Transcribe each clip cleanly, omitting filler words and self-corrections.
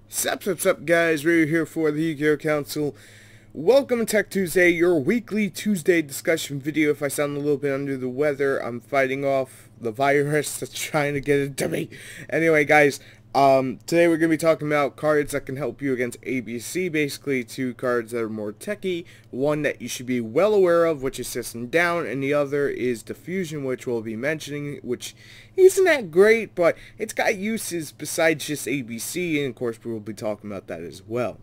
Sup guys, Ryu here for the Yugioh Council. Welcome to Tech Tuesday, your weekly Tuesday discussion video. If I sound a little bit under the weather, I'm fighting off the virus that's trying to get into me. Anyway guys, today we're going to be talking about cards that can help you against ABC. Basically, two cards that are more techy. One that you should be well aware of, which is System Down, and the other is Defusion, which we'll be mentioning, which isn't that great, but it's got uses besides just ABC, and of course we will be talking about that as well.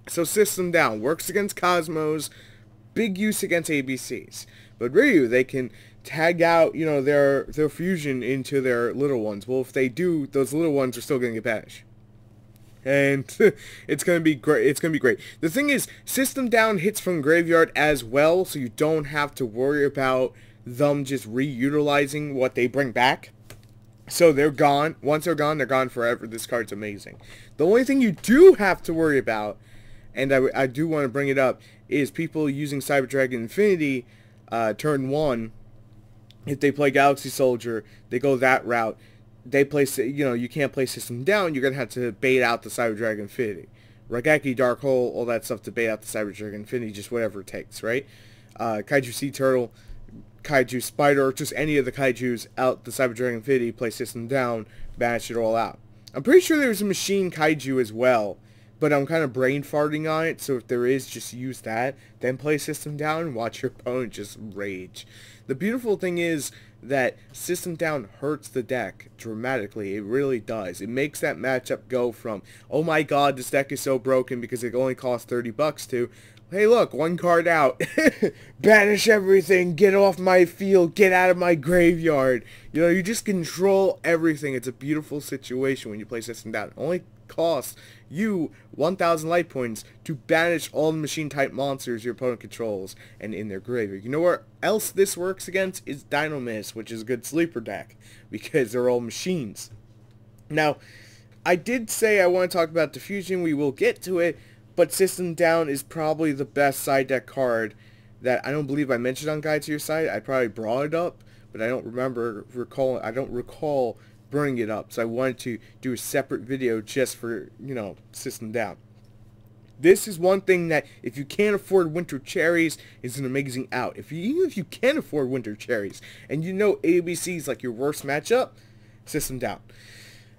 So System Down works against Cosmos, big use against ABCs. But Ryu, they can tag out, their fusion into their little ones. Well, if they do, those little ones are still going to get banished. And it's going to be great. It's going to be great. The thing is, System Down hits from graveyard as well, so you don't have to worry about them just reutilizing what they bring back. So they're gone. Once they're gone forever. This card's amazing. The only thing you do have to worry about, and I do want to bring it up, is people using Cyber Dragon Infinity turn 1. If they play Galaxy Soldier, they go that route. They play, you can't play System Down. You're going to have to bait out the Cyber Dragon Infinity. Raigeki, Dark Hole, all that stuff to bait out the Cyber Dragon Infinity, just whatever it takes, right? Kaiju Sea Turtle, Kaiju Spider, just any of the Kaijus out the Cyber Dragon Infinity, play System Down, banish it all out. I'm pretty sure there's a Machine Kaiju as well, but I'm kind of brain farting on it, so if there is, just use that, then play System Down and watch your opponent just rage. The beautiful thing is that System Down hurts the deck dramatically. It really does. It makes that matchup go from, oh my god, this deck is so broken because it only costs 30 bucks to, hey look, one card out. Banish everything, get off my field, get out of my graveyard. You just control everything. It's a beautiful situation when you play System Down. It only costs you 1,000 light points to banish all the machine type monsters your opponent controls and in their graveyard. You know where else this works against is Dynamis, which is a good sleeper deck because they're all machines. Now, I did say I want to talk about Defusion. We will get to it, but System Down is probably the best side deck card that I don't believe I mentioned on Guide to Your Side. I probably brought it up, but I don't recall bringing it up, so I wanted to do a separate video just for, System Down. This is one thing that, if you can't afford Winter Cherries, is an amazing out. Even if you can afford Winter Cherries, and ABC is like your worst matchup, System Down.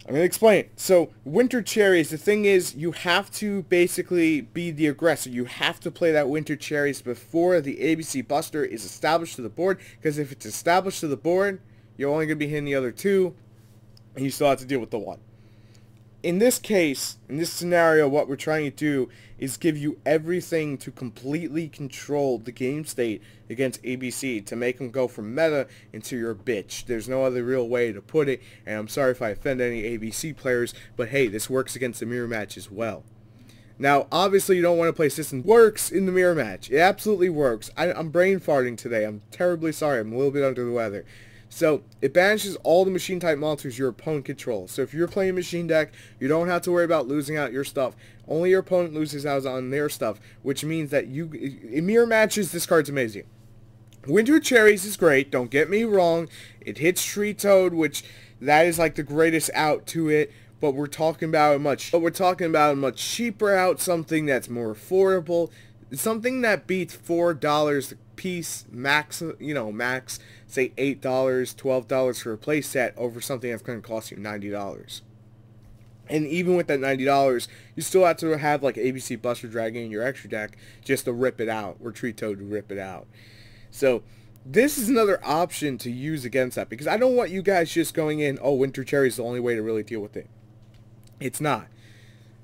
I'm going to explain it. So, Winter Cherries, the thing is, you have to basically be the aggressor. You have to play that Winter Cherries before the ABC Buster is established to the board, because if it's established to the board, you're only going to be hitting the other two, and you still have to deal with the one. In this case, in this scenario, what we're trying to do is give you everything to completely control the game state against ABC to make them go from meta into your bitch. There's no other real way to put it, and I'm sorry if I offend any ABC players, but hey, this works against the mirror match as well. Now, obviously, you don't want to play System. Works in the mirror match. It absolutely works. I'm brain farting today. I'm terribly sorry. I'm a little bit under the weather. So, it banishes all the machine type monsters your opponent controls. So if you're playing a machine deck, you don't have to worry about losing out your stuff. Only your opponent loses out on their stuff, which means that in mirror matches, this card's amazing. Winter Cherries is great, don't get me wrong. It hits Tree Toad, which that is like the greatest out to it, but we're talking about a much cheaper out, something that's more affordable, something that beats $4 a piece, max, say $8, $12 for a play set over something that's going to cost you $90. And even with that $90, you still have to have like ABC Buster Dragon in your extra deck just to rip it out, or Tree Toad to rip it out. So this is another option to use against that, because I don't want you guys just going in, oh, Winter Cherry is the only way to really deal with it. It's not.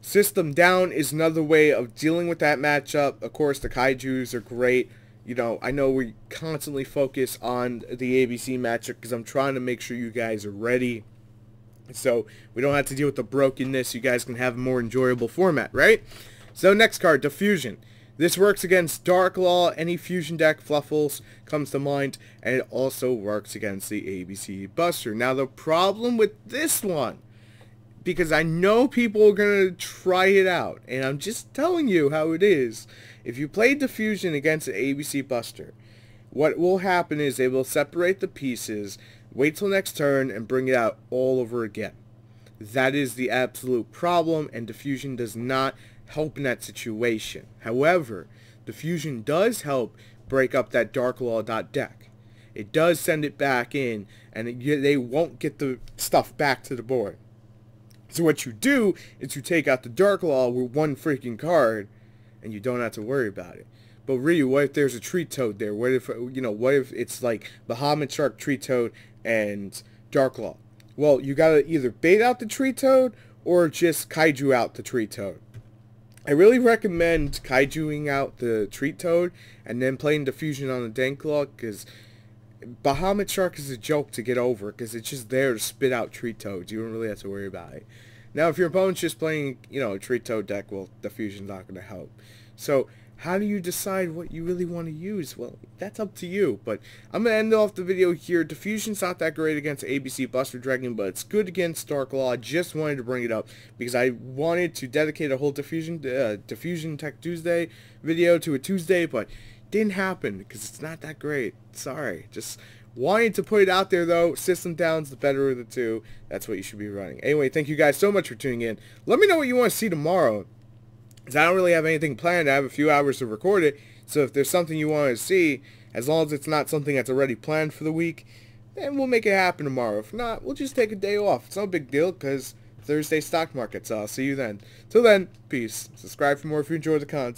System Down is another way of dealing with that matchup. Of course, the Kaijus are great. I know we constantly focus on the ABC matchup because I'm trying to make sure you guys are ready, so we don't have to deal with the brokenness. You guys can have a more enjoyable format, right? So next card, Defusion. This works against Dark Law. Any fusion deck, Fluffles comes to mind, and it also works against the ABC Buster. Now the problem with this one, because I know people are going to try it out, and I'm just telling you how it is. If you play Defusion against an ABC Buster, what will happen is they will separate the pieces, wait till next turn, and bring it out all over again. That is the absolute problem, and Defusion does not help in that situation. However, Defusion does help break up that darklaw.deck. It does send it back in, and they won't get the stuff back to the board. So what you do is you take out the Darklaw with one freaking card, and you don't have to worry about it. But Ryu, what if there's a Tree Toad there? What if, what if it's like Bahamut Shark, Tree Toad, and Darklaw? Well, you gotta either bait out the Tree Toad, or just Kaiju out the Tree Toad. I really recommend Kaijuing out the Tree Toad, and then playing Defusion on the Darklaw, because Bahamut Shark is a joke to get over, because it's just there to spit out Tree Toads. You don't really have to worry about it. Now, if your opponent's just playing, a Tree Toad deck, well, Defusion's not going to help. So, how do you decide what you really want to use? Well, that's up to you, but I'm going to end off the video here. Defusion's not that great against ABC Buster Dragon, but it's good against Darklaw. I just wanted to bring it up because I wanted to dedicate a whole Defusion Tech Tuesday video to a Tuesday, but didn't happen because it's not that great. Sorry. Just wanted to put it out there, though. System down's the better of the two. That's what you should be running. Anyway, thank you guys so much for tuning in. Let me know what you want to see tomorrow, because I don't really have anything planned. I have a few hours to record it, so if there's something you want to see, as long as it's not something that's already planned for the week, then we'll make it happen tomorrow. If not, we'll just take a day off. It's no big deal, because Thursday stock market, so I'll see you then. Till then, peace. Subscribe for more if you enjoy the content.